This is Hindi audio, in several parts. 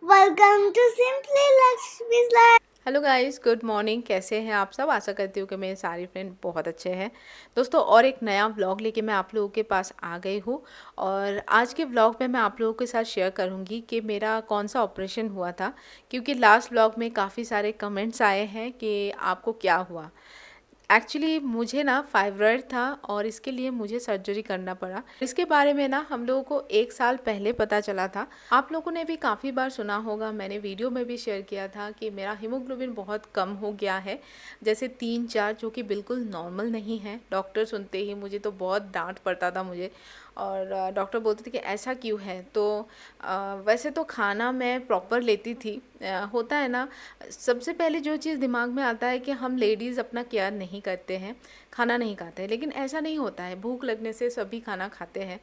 Welcome to Simply Lakshmi's Life. Hello guys, good morning. कैसे हैं आप सब? आशा करती हूँ कि मेरे सारे फ्रेंड बहुत अच्छे हैं। दोस्तों, और एक नया व्लॉग लेके मैं आप लोगों के पास आ गई हूँ। और आज के व्लॉग में मैं आप लोगों के साथ शेयर करूँगी कि मेरा कौन सा ऑपरेशन हुआ था, क्योंकि लास्ट व्लॉग में काफ़ी सारे कमेंट्स आए हैं कि आपको क्या हुआ। एक्चुअली मुझे ना फाइब्रॉइड था और इसके लिए मुझे सर्जरी करना पड़ा। इसके बारे में ना हम लोगों को 1 साल पहले पता चला था। आप लोगों ने भी काफ़ी बार सुना होगा, मैंने वीडियो में भी शेयर किया था कि मेरा हीमोग्लोबिन बहुत कम हो गया है, जैसे 3-4, जो कि बिल्कुल नॉर्मल नहीं है। डॉक्टर सुनते ही मुझे तो बहुत डांट पड़ता था मुझे, और डॉक्टर बोलते थे कि ऐसा क्यों है। तो वैसे तो खाना मैं प्रॉपर लेती थी। होता है ना, सबसे पहले जो चीज़ दिमाग में आता है कि हम लेडीज़ अपना केयर नहीं करते हैं, खाना नहीं खाते हैं, लेकिन ऐसा नहीं होता है। भूख लगने से सभी खाना खाते हैं,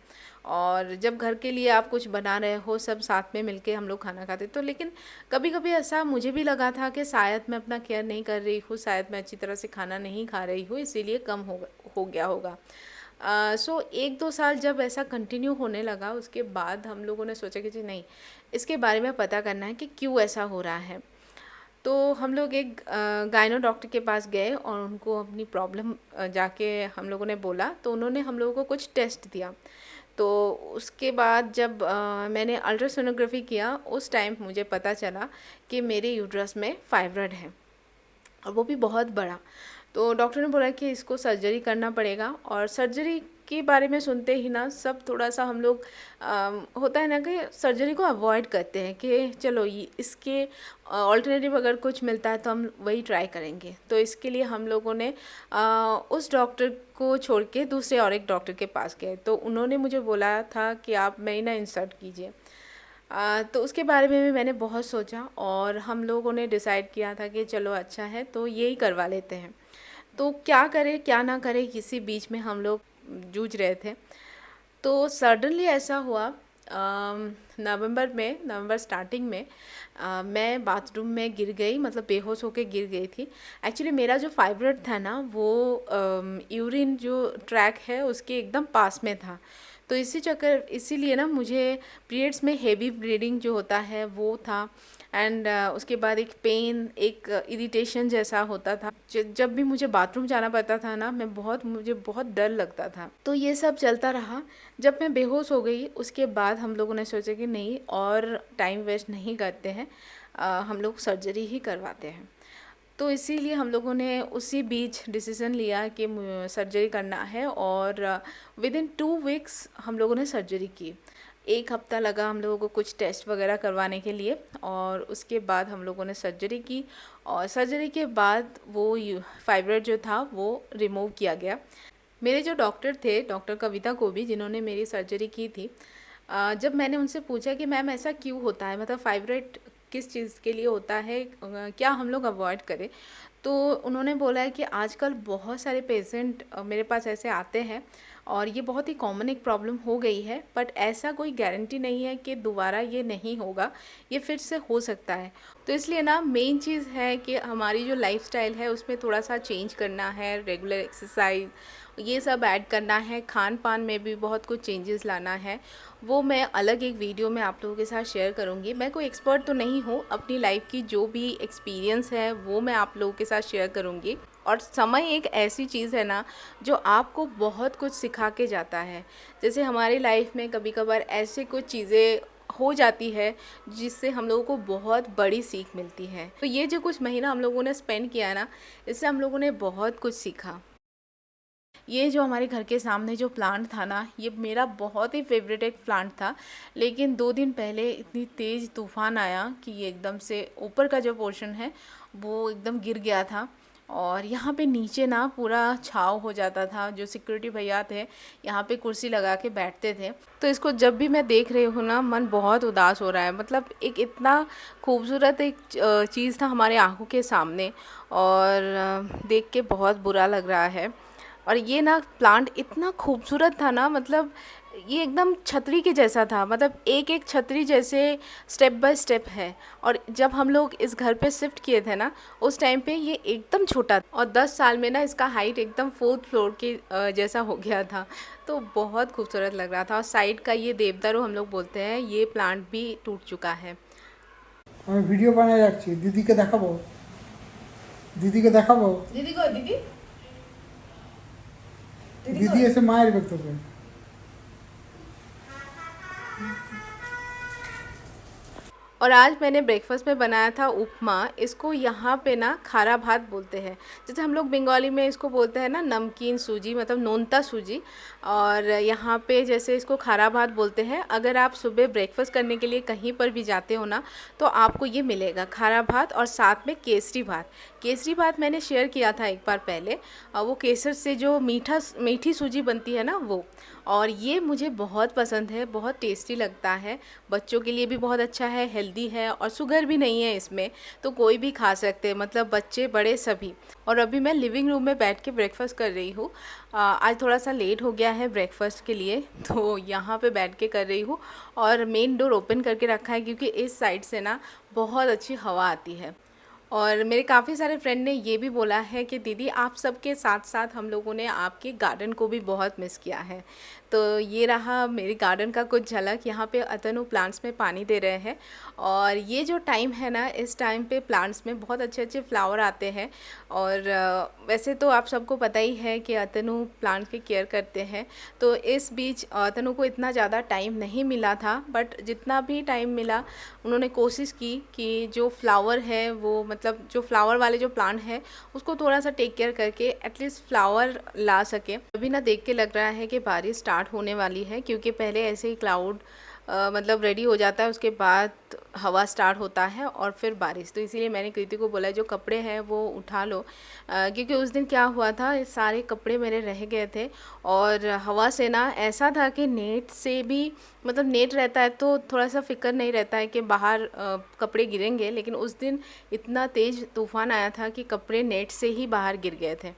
और जब घर के लिए आप कुछ बना रहे हो, सब साथ में मिलके हम लोग खाना खाते। तो लेकिन कभी कभी ऐसा मुझे भी लगा था कि शायद मैं अपना केयर नहीं कर रही हूँ, शायद मैं अच्छी तरह से खाना नहीं खा रही हूँ, इसीलिए कम हो गया होगा। सो 1-2 साल जब ऐसा कंटिन्यू होने लगा, उसके बाद हम लोगों ने सोचा कि जी नहीं, इसके बारे में पता करना है कि क्यों ऐसा हो रहा है। तो हम लोग एक गायनो डॉक्टर के पास गए और उनको अपनी प्रॉब्लम जाके हम लोगों ने बोला, तो उन्होंने हम लोगों को कुछ टेस्ट दिया। तो उसके बाद जब मैंने अल्ट्रासोनोग्राफी किया, उस टाइम मुझे पता चला कि मेरे यूट्रस में फाइब्रॉइड है, और वो भी बहुत बड़ा। तो डॉक्टर ने बोला कि इसको सर्जरी करना पड़ेगा। और सर्जरी के बारे में सुनते ही ना सब थोड़ा सा हम लोग होता है ना कि सर्जरी को अवॉइड करते हैं कि चलो ये इसके ऑल्टरनेटिव अगर कुछ मिलता है तो हम वही ट्राई करेंगे। तो इसके लिए हम लोगों ने उस डॉक्टर को छोड़ के दूसरे और एक डॉक्टर के पास गए। तो उन्होंने मुझे बोला था कि आप मेरी ना इंसर्ट कीजिए। तो उसके बारे में भी मैंने बहुत सोचा, और हम लोगों ने डिसाइड किया था कि चलो अच्छा है तो यही करवा लेते हैं। तो क्या करें क्या ना करें, इसी बीच में हम लोग जूझ रहे थे। तो सडनली ऐसा हुआ, नवंबर स्टार्टिंग में मैं बाथरूम में गिर गई, मतलब बेहोश होके गिर गई थी। एक्चुअली मेरा जो फाइब्रॉइड था ना, वो यूरिन जो ट्रैक है उसके एकदम पास में था। तो इसीलिए ना मुझे पीरियड्स में हेवी ब्लीडिंग जो होता है वो था। एंड उसके बाद एक पेन, एक इरिटेशन जैसा होता था। जब भी मुझे बाथरूम जाना पड़ता था ना, मुझे बहुत डर लगता था। तो ये सब चलता रहा। जब मैं बेहोश हो गई, उसके बाद हम लोगों ने सोचा कि नहीं, और टाइम वेस्ट नहीं करते हैं, हम लोग सर्जरी ही करवाते हैं। तो इसीलिए हम लोगों ने उसी बीच डिसीज़न लिया कि सर्जरी करना है, और विदिन 2 वीक्स हम लोगों ने सर्जरी की। 1 हफ्ता लगा हम लोगों को कुछ टेस्ट वगैरह करवाने के लिए, और उसके बाद हम लोगों ने सर्जरी की। और सर्जरी के बाद वो फाइब्रॉइड जो था वो रिमूव किया गया। मेरे जो डॉक्टर थे, डॉक्टर कविता को भी, जिन्होंने मेरी सर्जरी की थी, जब मैंने उनसे पूछा कि मैम ऐसा क्यों होता है, मतलब फाइब्रॉइड किस चीज़ के लिए होता है, क्या हम लोग अवॉइड करें। तो उन्होंने बोला है कि आजकल बहुत सारे पेशेंट मेरे पास ऐसे आते हैं, और ये बहुत ही कॉमन एक प्रॉब्लम हो गई है, बट ऐसा कोई गारंटी नहीं है कि दोबारा ये नहीं होगा, ये फिर से हो सकता है। तो इसलिए ना मेन चीज़ है कि हमारी जो लाइफस्टाइल है उसमें थोड़ा सा चेंज करना है, रेगुलर एक्सरसाइज ये सब ऐड करना है, खान पान में भी बहुत कुछ चेंजेस लाना है। वो मैं अलग एक वीडियो में आप लोगों के साथ शेयर करूँगी। मैं कोई एक्सपर्ट तो नहीं हूँ, अपनी लाइफ की जो भी एक्सपीरियंस है वो मैं आप लोगों के साथ शेयर करूँगी। और समय एक ऐसी चीज़ है ना जो आपको बहुत कुछ सिखा के जाता है। जैसे हमारी लाइफ में कभी कभार ऐसे कुछ चीज़ें हो जाती है जिससे हम लोगों को बहुत बड़ी सीख मिलती है। तो ये जो कुछ महीना हम लोगों ने स्पेंड किया ना, इससे हम लोगों ने बहुत कुछ सीखा। ये जो हमारे घर के सामने जो प्लांट था ना, ये मेरा बहुत ही फेवरेट एक प्लांट था। लेकिन 2 दिन पहले इतनी तेज़ तूफ़ान आया कि ये एकदम से ऊपर का जो पोर्शन है वो एकदम गिर गया था। और यहाँ पे नीचे ना पूरा छाव हो जाता था। जो सिक्योरिटी भैया थे यहाँ पे कुर्सी लगा के बैठते थे। तो इसको जब भी मैं देख रही हूँ ना, मन बहुत उदास हो रहा है। मतलब एक इतना खूबसूरत एक चीज़ था हमारे आंखों के सामने, और देख के बहुत बुरा लग रहा है। और ये ना प्लांट इतना खूबसूरत था ना, मतलब ये एकदम छतरी के जैसा था, मतलब एक एक छतरी जैसे स्टेप बाय स्टेप है। और जब हम लोग इस घर पे शिफ्ट किए थे ना, उस टाइम पे ये एकदम छोटा था, और 10 साल में ना इसका हाइट एकदम 4th फ्लोर के जैसा हो गया था। तो बहुत खूबसूरत लग रहा था। और साइड का ये देवदारू हम लोग बोलते हैं, ये प्लांट भी टूट चुका है। আমি ভিডিও বানিয়ে রাখছি, দিদিকে দেখাবো। দিদিকে দেখাবো। दीदी को दीदी দিদি এসে মায়ের তোকে। और आज मैंने ब्रेकफास्ट में बनाया था उपमा। इसको यहाँ पे ना खारा भात बोलते हैं, जैसे हम लोग बंगाली में इसको बोलते हैं ना नमकीन सूजी, मतलब नोनता सूजी, और यहाँ पे जैसे इसको खारा भात बोलते हैं। अगर आप सुबह ब्रेकफास्ट करने के लिए कहीं पर भी जाते हो ना तो आपको ये मिलेगा खारा भात और साथ में केसरी भात। केसरी भात मैंने शेयर किया था एक बार पहले, वो केसर से जो मीठी सूजी बनती है ना वो, और ये मुझे बहुत पसंद है, बहुत टेस्टी लगता है। बच्चों के लिए भी बहुत अच्छा है, हेल्दी है, और शुगर भी नहीं है इसमें, तो कोई भी खा सकते हैं, मतलब बच्चे बड़े सभी। और अभी मैं लिविंग रूम में बैठ के ब्रेकफास्ट कर रही हूँ। आज थोड़ा सा लेट हो गया है ब्रेकफास्ट के लिए, तो यहाँ पे बैठ के कर रही हूँ। और मेन डोर ओपन करके रखा है क्योंकि इस साइड से ना बहुत अच्छी हवा आती है। और मेरे काफ़ी सारे फ्रेंड ने ये भी बोला है कि दीदी आप सबके साथ साथ हम लोगों ने आपके गार्डन को भी बहुत मिस किया है। तो ये रहा मेरे गार्डन का कुछ झलक। यहाँ पे अतनु प्लांट्स में पानी दे रहे हैं, और ये जो टाइम है ना, इस टाइम पे प्लांट्स में बहुत अच्छे अच्छे फ्लावर आते हैं। और वैसे तो आप सबको पता ही है कि अतनु प्लांट की केयर करते हैं, तो इस बीच अतनु को इतना ज़्यादा टाइम नहीं मिला था, बट जितना भी टाइम मिला उन्होंने कोशिश की कि जो फ्लावर है वो, मतलब जो फ्लावर वाले जो प्लांट है उसको थोड़ा सा टेक केयर करके एटलीस्ट फ्लावर ला सके। अभी ना देख के लग रहा है कि बारिश स्टार्ट होने वाली है, क्योंकि पहले ऐसे ही क्लाउड मतलब रेडी हो जाता है, उसके बाद हवा स्टार्ट होता है और फिर बारिश। तो इसीलिए मैंने कृति को बोला जो कपड़े हैं वो उठा लो, क्योंकि उस दिन क्या हुआ था, ये सारे कपड़े मेरे रह गए थे। और हवा से ना ऐसा था कि नेट से भी, मतलब नेट रहता है तो थोड़ा सा फिक्र नहीं रहता है कि बाहर कपड़े गिरेंगे, लेकिन उस दिन इतना तेज़ तूफ़ान आया था कि कपड़े नेट से ही बाहर गिर गए थे।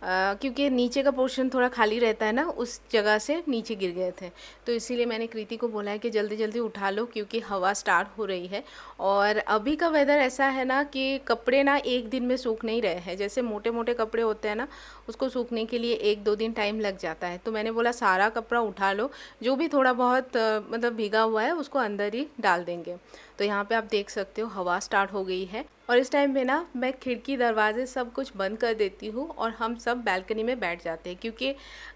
क्योंकि नीचे का पोर्शन थोड़ा खाली रहता है ना, उस जगह से नीचे गिर गए थे। तो इसीलिए मैंने कृति को बोला है कि जल्दी जल्दी उठा लो, क्योंकि हवा स्टार्ट हो रही है। और अभी का वेदर ऐसा है ना कि कपड़े ना एक दिन में सूख नहीं रहे हैं। जैसे मोटे मोटे कपड़े होते हैं ना, उसको सूखने के लिए 1-2 दिन टाइम लग जाता है। तो मैंने बोला सारा कपड़ा उठा लो, जो भी थोड़ा बहुत मतलब भीगा हुआ है उसको अंदर ही डाल देंगे। तो यहाँ पे आप देख सकते हो हवा स्टार्ट हो गई है। और इस टाइम पे ना मैं खिड़की दरवाजे सब कुछ बंद कर देती हूँ और हम सब बालकनी में बैठ जाते हैं, क्योंकि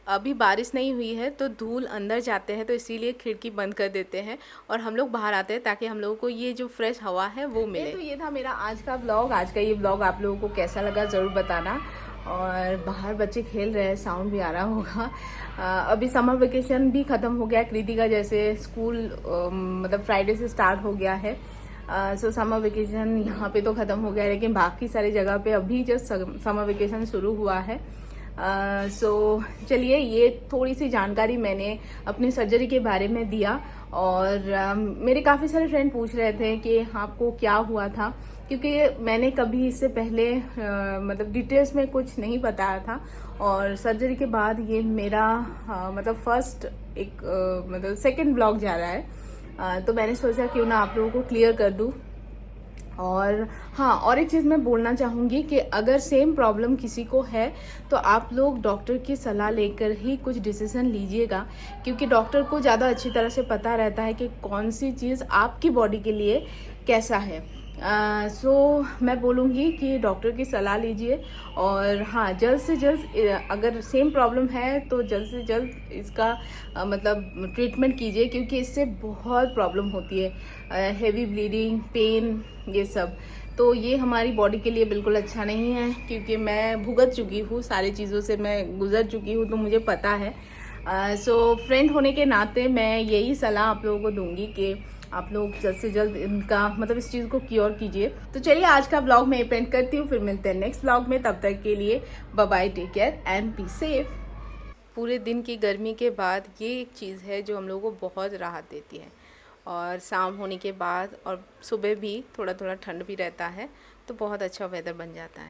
अभी बारिश नहीं हुई है तो धूल अंदर जाते हैं, तो इसीलिए खिड़की बंद कर देते हैं और हम लोग बाहर आते हैं ताकि हम लोगों को ये जो फ्रेश हवा है वो मिले। तो ये था मेरा आज का ब्लॉग। आज का ये ब्लॉग आप लोगों को कैसा लगा ज़रूर बताना। और बाहर बच्चे खेल रहे हैं, साउंड भी आ रहा होगा। अभी समर वेकेशन भी ख़त्म हो गया कृति का, जैसे स्कूल मतलब फ्राइडे से स्टार्ट हो गया है। सो समर वेकेशन यहाँ पे तो ख़त्म हो गया है, लेकिन बाकी सारी जगह पे अभी जस्ट समर वेकेशन शुरू हुआ है। सो चलिए, ये थोड़ी सी जानकारी मैंने अपनी सर्जरी के बारे में दिया। और मेरे काफ़ी सारे फ्रेंड पूछ रहे थे कि आपको क्या हुआ था, क्योंकि मैंने कभी इससे पहले मतलब डिटेल्स में कुछ नहीं बताया था। और सर्जरी के बाद ये मेरा मतलब फर्स्ट एक मतलब सेकंड ब्लॉग जा रहा है। तो मैंने सोचा क्यों ना आप लोगों को क्लियर कर दूँ। और हाँ, और एक चीज़ मैं बोलना चाहूँगी कि अगर सेम प्रॉब्लम किसी को है तो आप लोग डॉक्टर की सलाह लेकर ही कुछ डिसीज़न लीजिएगा, क्योंकि डॉक्टर को ज़्यादा अच्छी तरह से पता रहता है कि कौन सी चीज़ आपकी बॉडी के लिए कैसा है। सो मैं बोलूँगी कि डॉक्टर की सलाह लीजिए। और हाँ, जल्द से जल्द अगर सेम प्रॉब्लम है तो जल्द से जल्द इसका मतलब ट्रीटमेंट कीजिए, क्योंकि इससे बहुत प्रॉब्लम होती है, हेवी ब्लीडिंग, पेन, ये सब। तो ये हमारी बॉडी के लिए बिल्कुल अच्छा नहीं है, क्योंकि मैं भुगत चुकी हूँ, सारी चीज़ों से मैं गुजर चुकी हूँ, तो मुझे पता है। सो फ्रेंड होने के नाते मैं यही सलाह आप लोगों को दूंगी कि आप लोग जल्द से जल्द इनका मतलब इस चीज़ को क्योर कीजिए। तो चलिए, आज का ब्लॉग मैं एंड करती हूँ, फिर मिलते हैं नेक्स्ट ब्लॉग में। तब तक के लिए bye bye, take care and be safe. पूरे दिन की गर्मी के बाद ये एक चीज़ है जो हम लोगों को बहुत राहत देती है। और शाम होने के बाद और सुबह भी थोड़ा थोड़ा ठंड भी रहता है, तो बहुत अच्छा वेदर बन जाता है।